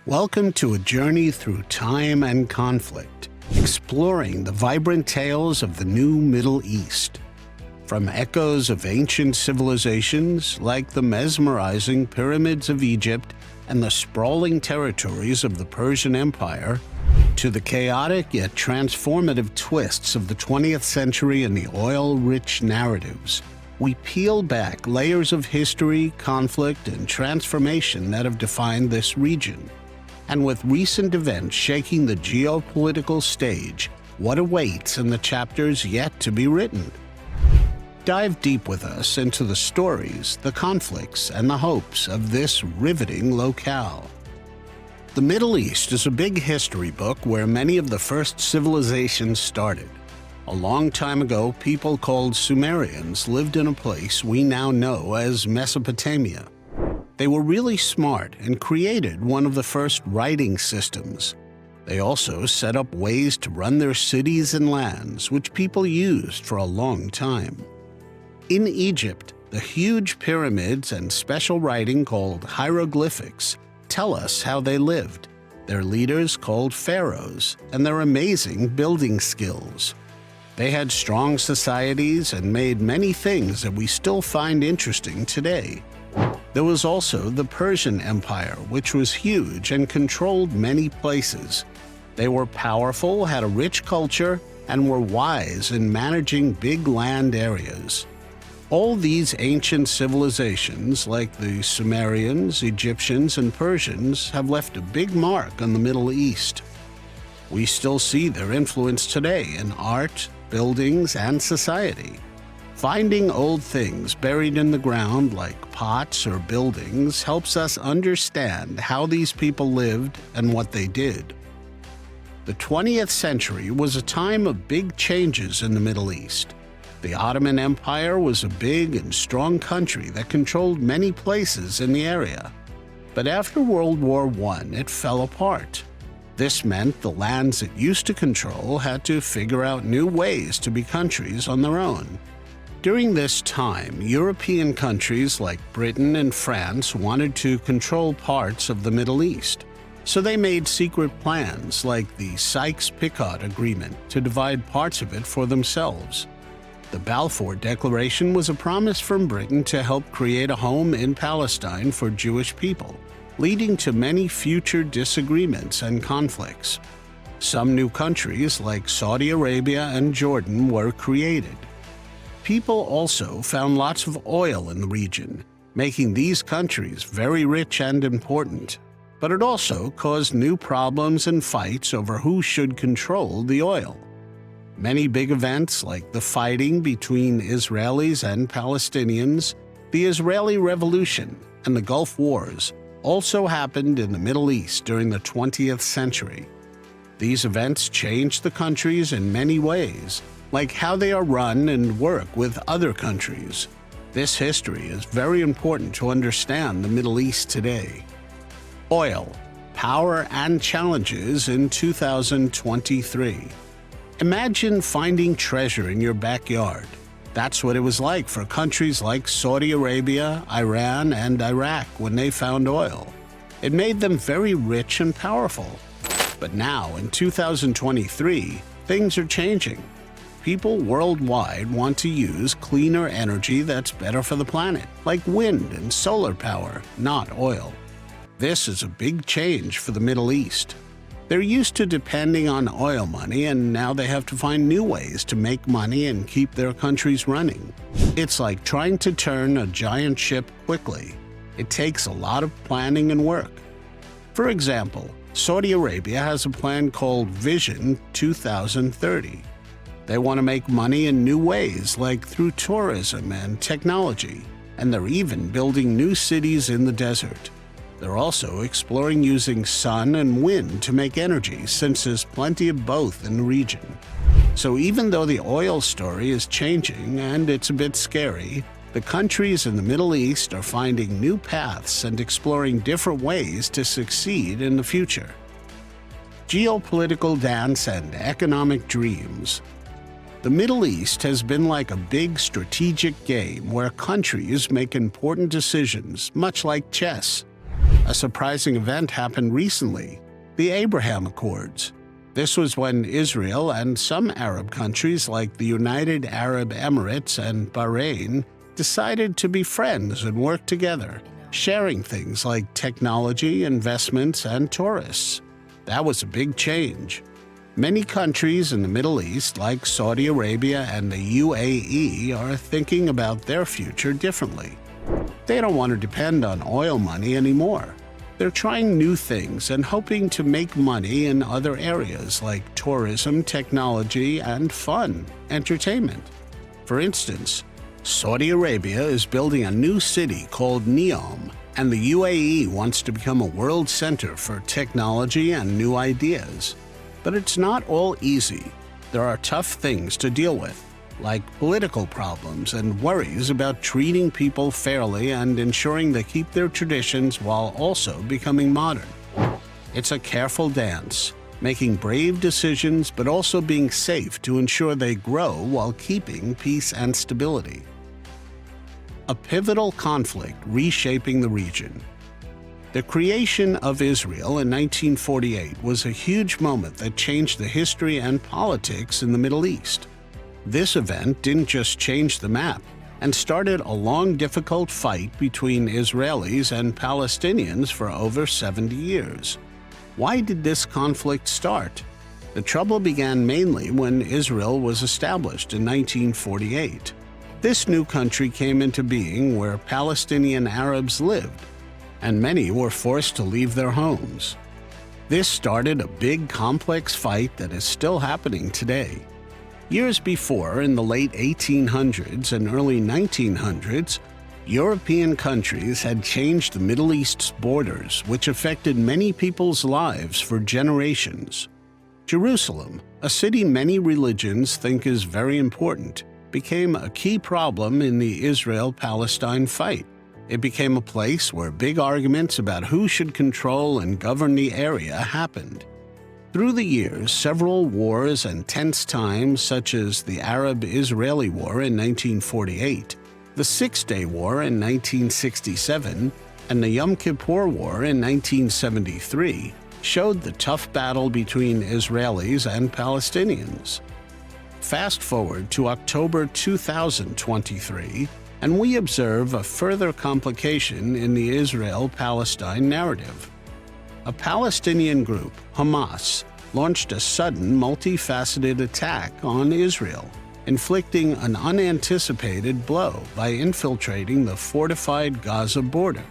Welcome to a journey through time and conflict, exploring the vibrant tales of the new Middle East. From echoes of ancient civilizations like the mesmerizing pyramids of Egypt and the sprawling territories of the Persian Empire, to the chaotic yet transformative twists of the 20th century and the oil-rich narratives, we peel back layers of history, conflict, and transformation that have defined this region. And with recent events shaking the geopolitical stage, what awaits in the chapters yet to be written? Dive deep with us into the stories, the conflicts, and the hopes of this riveting locale. The Middle East is a big history book where many of the first civilizations started. A long time ago, people called Sumerians lived in a place we now know as Mesopotamia. They were really smart and created one of the first writing systems. They also set up ways to run their cities and lands, which people used for a long time. In Egypt, the huge pyramids and special writing called hieroglyphics tell us how they lived, their leaders called pharaohs, and their amazing building skills. They had strong societies and made many things that we still find interesting today. There was also the Persian Empire, which was huge and controlled many places. They were powerful, had a rich culture, and were wise in managing big land areas. All these ancient civilizations, like the Sumerians, Egyptians, and Persians, have left a big mark on the Middle East. We still see their influence today in art, buildings, and society. Finding old things buried in the ground like pots or buildings helps us understand how these people lived and what they did. The 20th century was a time of big changes in the Middle East. The Ottoman Empire was a big and strong country that controlled many places in the area. But after World War I, it fell apart. This meant the lands it used to control had to figure out new ways to be countries on their own. During this time, European countries like Britain and France wanted to control parts of the Middle East, so they made secret plans like the Sykes-Picot Agreement to divide parts of it for themselves. The Balfour Declaration was a promise from Britain to help create a home in Palestine for Jewish people, leading to many future disagreements and conflicts. Some new countries like Saudi Arabia and Jordan were created. People also found lots of oil in the region, making these countries very rich and important. But it also caused new problems and fights over who should control the oil. Many big events like the fighting between Israelis and Palestinians, the Israeli Revolution, and the Gulf Wars also happened in the Middle East during the 20th century. These events changed the countries in many ways, like how they are run and work with other countries. This history is very important to understand the Middle East today. Oil, power, and challenges in 2023. Imagine finding treasure in your backyard. That's what it was like for countries like Saudi Arabia, Iran, and Iraq when they found oil. It made them very rich and powerful. But now, in 2023, things are changing. People worldwide want to use cleaner energy that's better for the planet, like wind and solar power, not oil. This is a big change for the Middle East. They're used to depending on oil money, and now they have to find new ways to make money and keep their countries running. It's like trying to turn a giant ship quickly. It takes a lot of planning and work. For example, Saudi Arabia has a plan called Vision 2030. They want to make money in new ways, like through tourism and technology, and they're even building new cities in the desert. They're also exploring using sun and wind to make energy, since there's plenty of both in the region. So even though the oil story is changing and it's a bit scary, the countries in the Middle East are finding new paths and exploring different ways to succeed in the future. Geopolitical dance and economic dreams. The Middle East has been like a big strategic game where countries make important decisions, much like chess. A surprising event happened recently: the Abraham Accords. This was when Israel and some Arab countries like the United Arab Emirates and Bahrain decided to be friends and work together, sharing things like technology, investments, and tourists. That was a big change. Many countries in the Middle East, like Saudi Arabia and the UAE, are thinking about their future differently. They don't want to depend on oil money anymore. They're trying new things and hoping to make money in other areas like tourism, technology, and fun, entertainment. For instance, Saudi Arabia is building a new city called Neom, and the UAE wants to become a world center for technology and new ideas. But it's not all easy. There are tough things to deal with, like political problems and worries about treating people fairly and ensuring they keep their traditions while also becoming modern. It's a careful dance, making brave decisions but also being safe to ensure they grow while keeping peace and stability. A pivotal conflict reshaping the region. The creation of Israel in 1948 was a huge moment that changed the history and politics in the Middle East. This event didn't just change the map and started a long, difficult fight between Israelis and Palestinians for over 70 years. Why did this conflict start? The trouble began mainly when Israel was established in 1948. This new country came into being where Palestinian Arabs lived, and many were forced to leave their homes. This started a big, complex fight that is still happening today. Years before, in the late 1800s and early 1900s, European countries had changed the Middle East's borders, which affected many people's lives for generations. Jerusalem, a city many religions think is very important, became a key problem in the Israel-Palestine fight. It became a place where big arguments about who should control and govern the area happened. Through the years, several wars and tense times, such as the Arab-Israeli War in 1948, the Six-Day War in 1967, and the Yom Kippur War in 1973, showed the tough battle between Israelis and Palestinians. Fast forward to October 2023, and we observe a further complication in the Israel-Palestine narrative. A Palestinian group, Hamas, launched a sudden, multifaceted attack on Israel, inflicting an unanticipated blow by infiltrating the fortified Gaza border.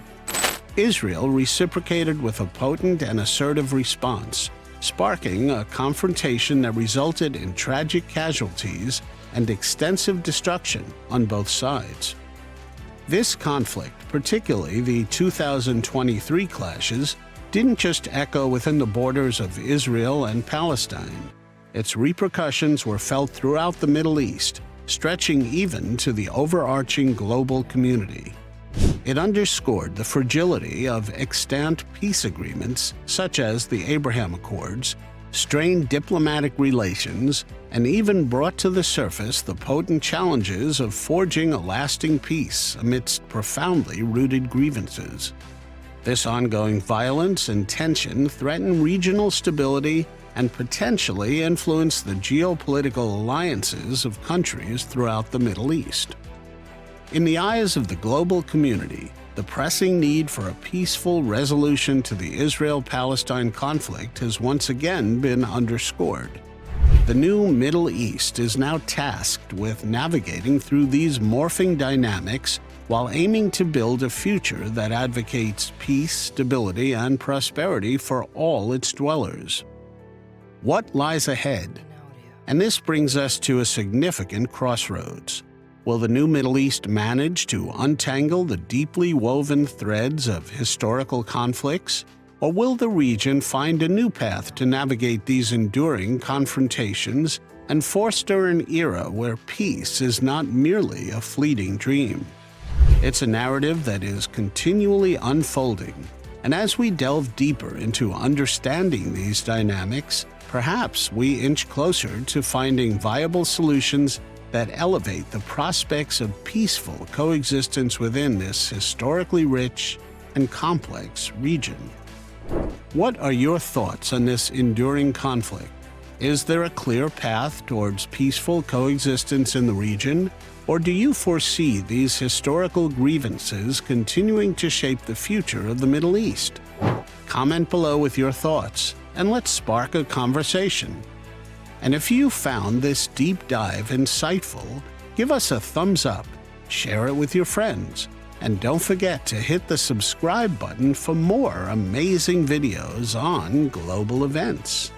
Israel reciprocated with a potent and assertive response, sparking a confrontation that resulted in tragic casualties and extensive destruction on both sides. This conflict, particularly the 2023 clashes, didn't just echo within the borders of Israel and Palestine. Its repercussions were felt throughout the Middle East, stretching even to the overarching global community. It underscored the fragility of extant peace agreements, such as the Abraham Accords, strained diplomatic relations, and even brought to the surface the potent challenges of forging a lasting peace amidst profoundly rooted grievances. This ongoing violence and tension threaten regional stability and potentially influence the geopolitical alliances of countries throughout the Middle East. In the eyes of the global community, the pressing need for a peaceful resolution to the Israel-Palestine conflict has once again been underscored. The new Middle East is now tasked with navigating through these morphing dynamics while aiming to build a future that advocates peace, stability, and prosperity for all its dwellers. What lies ahead? And this brings us to a significant crossroads. Will the new Middle East manage to untangle the deeply woven threads of historical conflicts, or will the region find a new path to navigate these enduring confrontations and foster an era where peace is not merely a fleeting dream? It's a narrative that is continually unfolding, and as we delve deeper into understanding these dynamics, perhaps we inch closer to finding viable solutions that elevate the prospects of peaceful coexistence within this historically rich and complex region. What are your thoughts on this enduring conflict? Is there a clear path towards peaceful coexistence in the region, or do you foresee these historical grievances continuing to shape the future of the Middle East? Comment below with your thoughts, and let's spark a conversation. And if you found this deep dive insightful, give us a thumbs up, share it with your friends, and don't forget to hit the subscribe button for more amazing videos on global events.